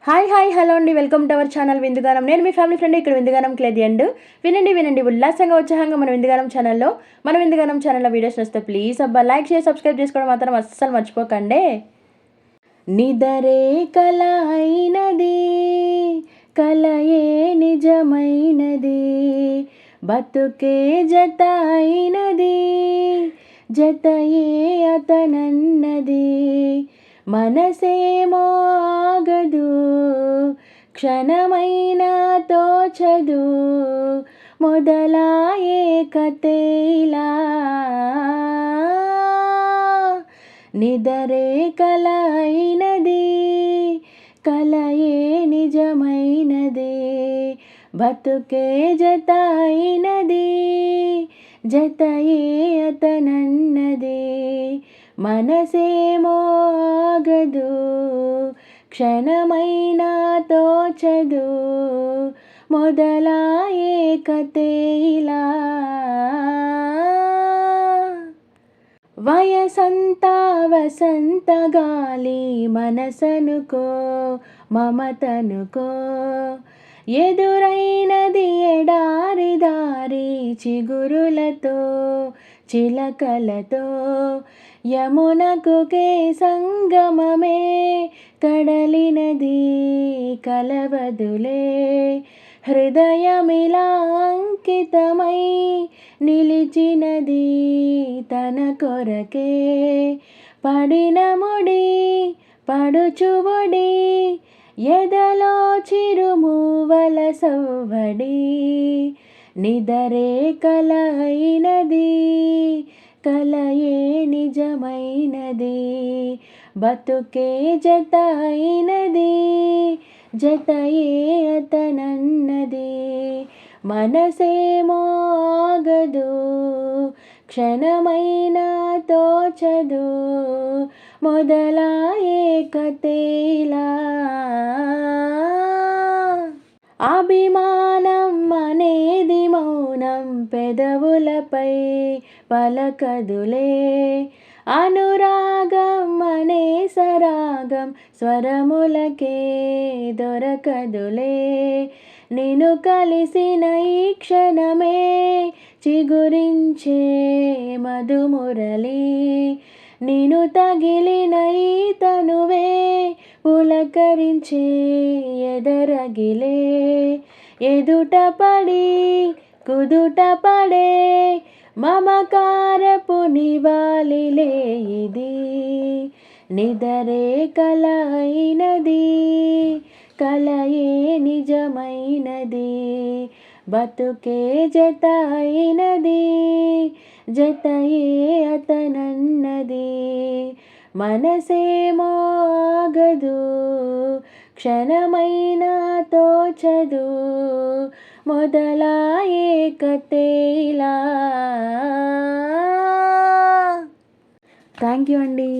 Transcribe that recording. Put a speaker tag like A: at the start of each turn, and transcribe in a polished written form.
A: Hi hi hello అండి, welcome to our channel విందుగానం. నేను మీ family friend ఇక్కడ విందుగానం క్లేది అండ్ వినండి ఉల్లాసంగా ఉత్సాహంగా మన విందుగానం ఛానల్లో వీడియోస్ వస్తే ప్లీజ్ అబ్బా లైక్ చేసి సబ్స్క్రైబ్ చేసుకోవడం మాత్రం అస్సలు మర్చిపోకండి. నిదరే కల అయినది, కలయే నిజమైనది, బతుకే జత అయినది, జతయే అతనన్నది, మనసేమో ఆగదు, క్షణమైనా తోచదు, మొదలాయే కథేలా. నిదరే కల అయినది, కలయే నిజమైనది, బతుకే జత అయినది, జతయే అతనన్నది, మనసేమో ఆగదు, క్షణమైనా తోచదు, మొదలాయే కథేలా. వయసంతా వసంత గాలి, మనసనుకో మమతనుకో, ఎదురైనది ఎడారి దారి, చిగురులతో చిలకలతో, యమునకు కే సంగమమే, కడలినది కలవదులే, హృదయమిలా అంకితమై నిలిచినది తన కొరకే, పడిన ముడి పడుచుబడి, ఎదలో చిరుమూవల సవ్వడి. నిదరే కల అయినది, కలయే నిజమైనది, బతుకే జత అయినది, జతయే అతనన్నది, మనసేమో ఆగదు, క్షణమైనా తోచదు, మొదలాయే కథేలా. అభిమానం అనేది మౌనం, పెదవులపై పలకదులే, అనురాగం అనే సరాగం, స్వరములకే దొరకదులే, నిన్ను కలిసిన ఈ క్షణమే చిగురించే మధుమురళి, నిన్ను తగిలిన ఈ తనువే పులకరించే ఎదరగిలే, ఎదుట పడి కుదుట పడే మమకారపు నివాళిలే ఇది. నిదరే కల అయినది, కలయే నిజమైనది, బతుకే జత అయినది, జతయే అతనన్నది, మనసేమో ఆగదు, క్షణమైనా తోచదు, మొదలాయే కథేలా. థ్యాంక్ యూ అండి.